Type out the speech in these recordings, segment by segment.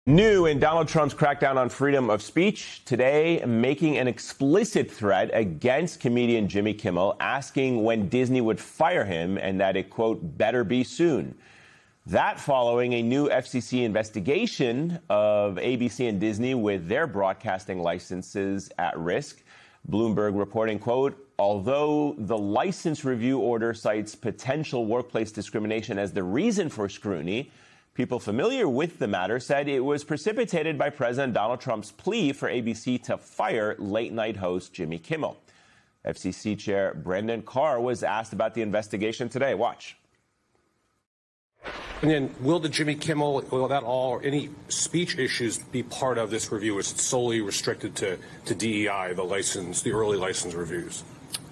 New in Donald Trump's crackdown on freedom of speech, today making an explicit threat against comedian Jimmy Kimmel, asking when Disney would fire him and that it, quote, better be soon. That following a new FCC investigation of ABC and Disney with their broadcasting licenses at risk. Bloomberg reporting, quote, although the license review order cites potential workplace discrimination as the reason for scrutiny, people familiar with the matter said it was precipitated by President Donald Trump's plea for ABC to fire late-night host Jimmy Kimmel. FCC Chair Brendan Carr was asked about the investigation today. Watch. And then will the Jimmy Kimmel, will that all, or any speech issues be part of this review? Is it solely restricted to DEI, the early license reviews?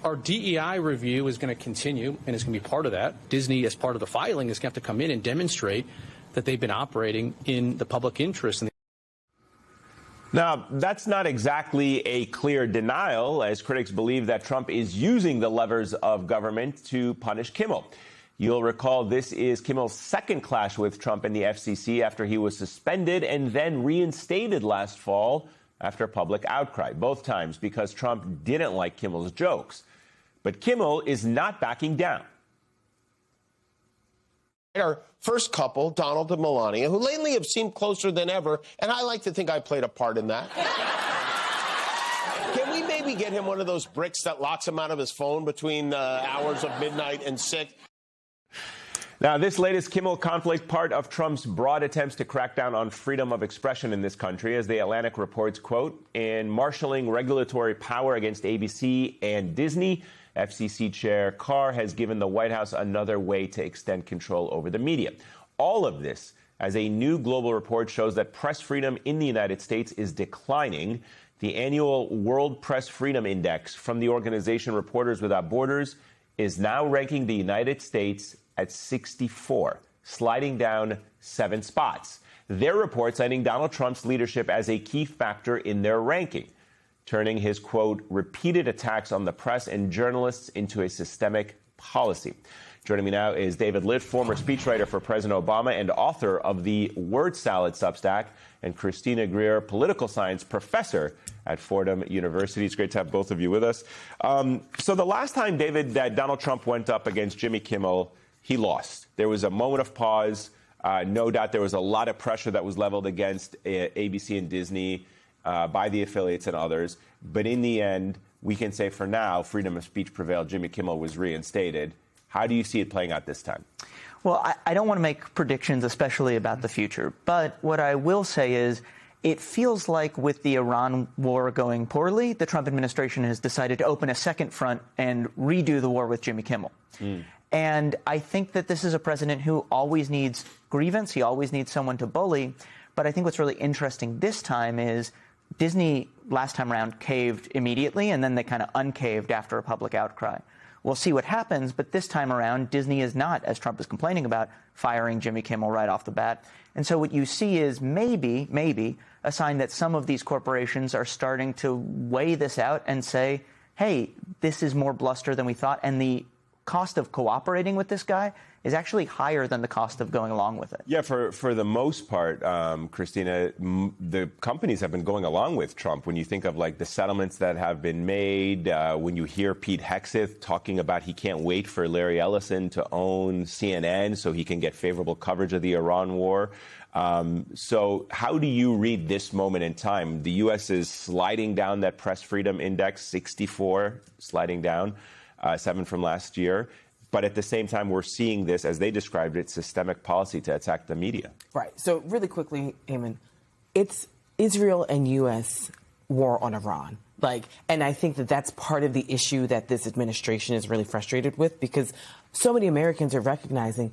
Our DEI review is going to continue, and it's going to be part of that. Disney, as part of the filing, is going to have to come in and demonstrate that they've been operating in the public interest. Now, that's not exactly a clear denial, as critics believe that Trump is using the levers of government to punish Kimmel. You'll recall this is Kimmel's second clash with Trump and the FCC after he was suspended and then reinstated last fall after public outcry, both times because Trump didn't like Kimmel's jokes. But Kimmel is not backing down. Our first couple, Donald and Melania, who lately have seemed closer than ever, and I like to think I played a part in that. Can we maybe get him one of those bricks that locks him out of his phone between hours of midnight and 6? Now, this latest Kimmel conflict, part of Trump's broad attempts to crack down on freedom of expression in this country, as The Atlantic reports, quote, in marshaling regulatory power against ABC and Disney, FCC Chair Carr has given the White House another way to extend control over the media. All of this as a new global report shows that press freedom in the United States is declining. The annual World Press Freedom Index from the organization Reporters Without Borders is now ranking the United States at 64, sliding down 7 spots. Their report citing Donald Trump's leadership as a key factor in their ranking, turning his, quote, repeated attacks on the press and journalists into a systemic policy. Joining me now is David Litt, former speechwriter for President Obama and author of the Word Salad Substack, and Christina Greer, political science professor at Fordham University. It's great to have both of you with us. So the last time, David, that Donald Trump went up against Jimmy Kimmel, he lost. There was a moment of pause. No doubt there was a lot of pressure that was leveled against ABC and Disney by the affiliates and others. But in the end, we can say for now, freedom of speech prevailed. Jimmy Kimmel was reinstated. How do you see it playing out this time? Well, I don't want to make predictions, especially about the future. But what I will say is it feels like with the Iran war going poorly, the Trump administration has decided to open a second front and redo the war with Jimmy Kimmel. And I think that this is a president who always needs grievance. He always needs someone to bully. But I think what's really interesting this time is Disney last time around caved immediately, and then they kind of uncaved after a public outcry. We'll see what happens, but this time around, Disney is not, as Trump is complaining about, firing Jimmy Kimmel right off the bat. And so what you see is maybe a sign that some of these corporations are starting to weigh this out and say, hey, this is more bluster than we thought, and the cost of cooperating with this guy is actually higher than the cost of going along with it. Yeah, for the most part, Christina, the companies have been going along with Trump. When you think of like the settlements that have been made, when you hear Pete Hegseth talking about he can't wait for Larry Ellison to own CNN so he can get favorable coverage of the Iran war. So how do you read this moment in time? The U.S. is sliding down that press freedom index, 64, sliding down, 7 from last year. But at the same time, we're seeing this, as they described it, systemic policy to attack the media. Right. So really quickly, Eamon, it's Israel and U.S. war on Iran. And I think that that's part of the issue that this administration is really frustrated with, because so many Americans are recognizing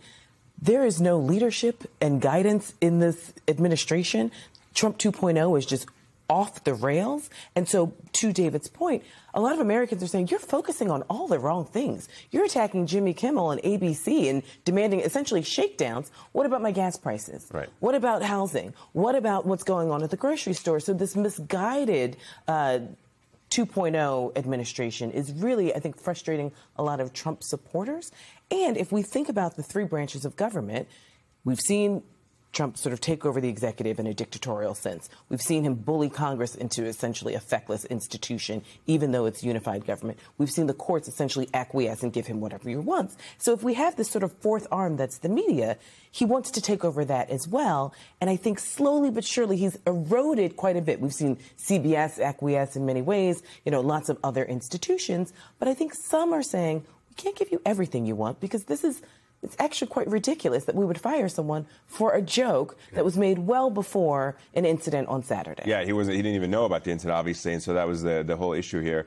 there is no leadership and guidance in this administration. Trump 2.0 is just off the rails. And so, to David's point, a lot of Americans are saying, you're focusing on all the wrong things. You're attacking Jimmy Kimmel and ABC and demanding essentially shakedowns. What about my gas prices? Right. What about housing? What about what's going on at the grocery store? So this misguided 2.0 administration is really, I think, frustrating a lot of Trump supporters. And if we think about the 3 branches of government, we've seen Trump sort of take over the executive in a dictatorial sense. We've seen him bully Congress into essentially a feckless institution, even though it's unified government. We've seen the courts essentially acquiesce and give him whatever he wants. So if we have this sort of fourth arm that's the media, he wants to take over that as well. And I think slowly but surely he's eroded quite a bit. We've seen CBS acquiesce in many ways, lots of other institutions. But I think some are saying, we can't give you everything you want because it's actually quite ridiculous that we would fire someone for a joke that was made well before an incident on Saturday. Yeah, he didn't even know about the incident, obviously, and so that was the whole issue here.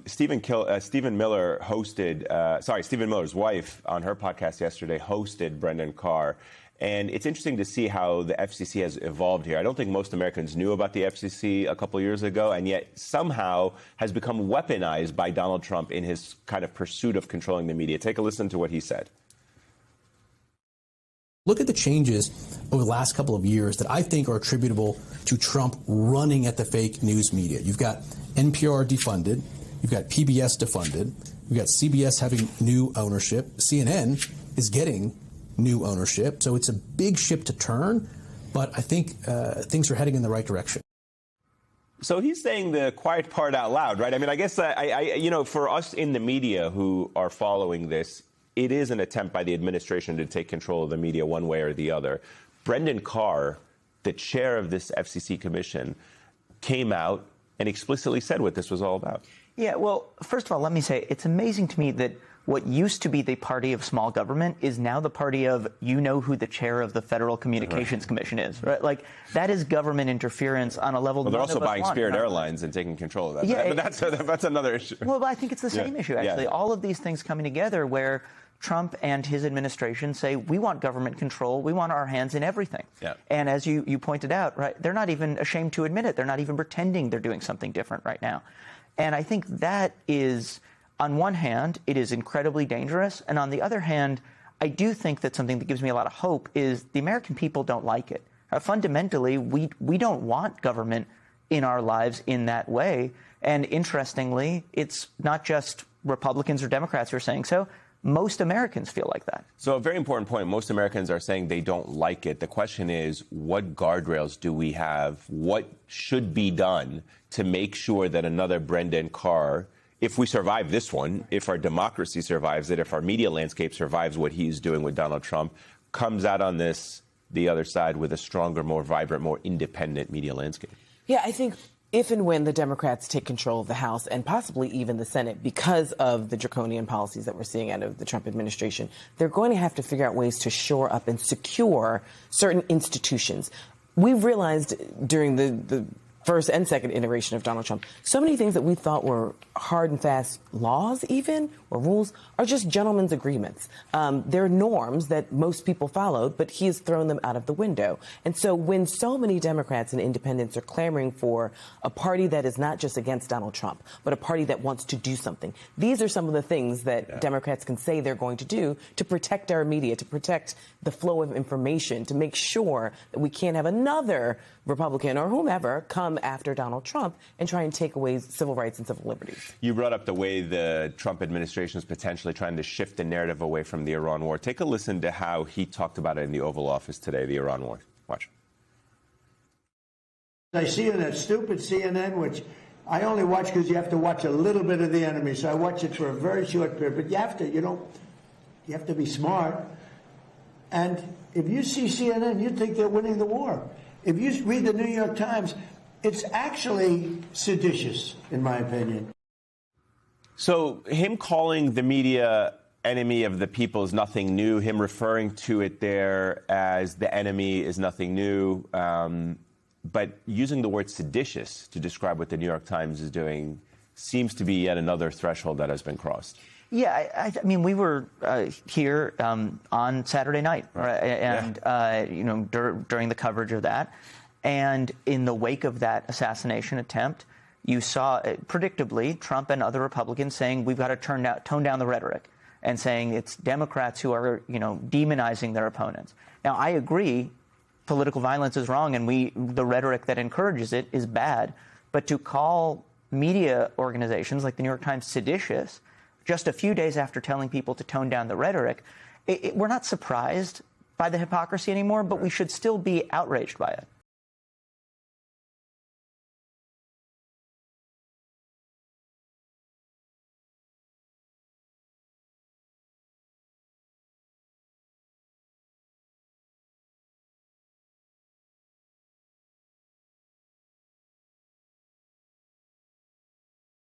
Stephen Miller's wife on her podcast yesterday hosted Brendan Carr. And it's interesting to see how the FCC has evolved here. I don't think most Americans knew about the FCC a couple years ago, and yet somehow has become weaponized by Donald Trump in his kind of pursuit of controlling the media. Take a listen to what he said. Look at the changes over the last couple of years that I think are attributable to Trump running at the fake news media. You've got NPR defunded. You've got PBS defunded. You've got CBS having new ownership. CNN is getting new ownership. So it's a big ship to turn, but I think things are heading in the right direction. So he's saying the quiet part out loud, right? I mean, I guess, for us in the media who are following this, it is an attempt by the administration to take control of the media one way or the other. Brendan Carr, the chair of this FCC commission, came out and explicitly said what this was all about. Yeah, well, first of all, let me say it's amazing to me that what used to be the party of small government is now the party of who the chair of the Federal Communications Commission is, right? Like, that is government interference on a level. Well, they're also buying Spirit Airlines and taking control of that. Yeah, but that's another issue. Well, I think it's the same issue, actually. Yeah. All of these things coming together where Trump and his administration say, we want government control. We want our hands in everything. Yeah. And as you pointed out, right, they're not even ashamed to admit it. They're not even pretending they're doing something different right now. And I think that is, on one hand, it is incredibly dangerous. And on the other hand, I do think that something that gives me a lot of hope is the American people don't like it. Fundamentally, we don't want government in our lives in that way. And interestingly, it's not just Republicans or Democrats who are saying so. Most Americans feel like that. So a very important point. Most Americans are saying they don't like it. The question is, what guardrails do we have? What should be done to make sure that another Brendan Carr, if we survive this one, if our democracy survives it, if our media landscape survives what he's doing with Donald Trump, comes out on the other side with a stronger, more vibrant, more independent media landscape? Yeah, I think if and when the Democrats take control of the House and possibly even the Senate because of the draconian policies that we're seeing out of the Trump administration, they're going to have to figure out ways to shore up and secure certain institutions. We've realized during the first and second iteration of Donald Trump, so many things that we thought were hard and fast laws even, or rules, are just gentlemen's agreements. They're norms that most people followed, but he has thrown them out of the window. And so when so many Democrats and independents are clamoring for a party that is not just against Donald Trump, but a party that wants to do something, these are some of the things that Democrats can say they're going to do to protect our media, to protect the flow of information, to make sure that we can't have another Republican or whomever come after Donald Trump and try and take away civil rights and civil liberties. You brought up the way the Trump administration is potentially trying to shift the narrative away from the Iran war. Take a listen to how he talked about it in the Oval Office today, the Iran war. Watch. I see in that stupid CNN, which I only watch because you have to watch a little bit of the enemy, so I watch it for a very short period. But you have to be smart. And if you see CNN, you think they're winning the war. If you read the New York Times, it's actually seditious, in my opinion. So him calling the media enemy of the people is nothing new. Him referring to it there as the enemy is nothing new. But using the word seditious to describe what the New York Times is doing seems to be yet another threshold that has been crossed. Yeah, I mean, we were here on Saturday night, right? And during the coverage of that, and in the wake of that assassination attempt, you saw predictably Trump and other Republicans saying we've got to tone down the rhetoric, and saying it's Democrats who are demonizing their opponents. Now, I agree, political violence is wrong, and the rhetoric that encourages it is bad. But to call media organizations like the New York Times seditious just a few days after telling people to tone down the rhetoric, we're not surprised by the hypocrisy anymore, but we should still be outraged by it.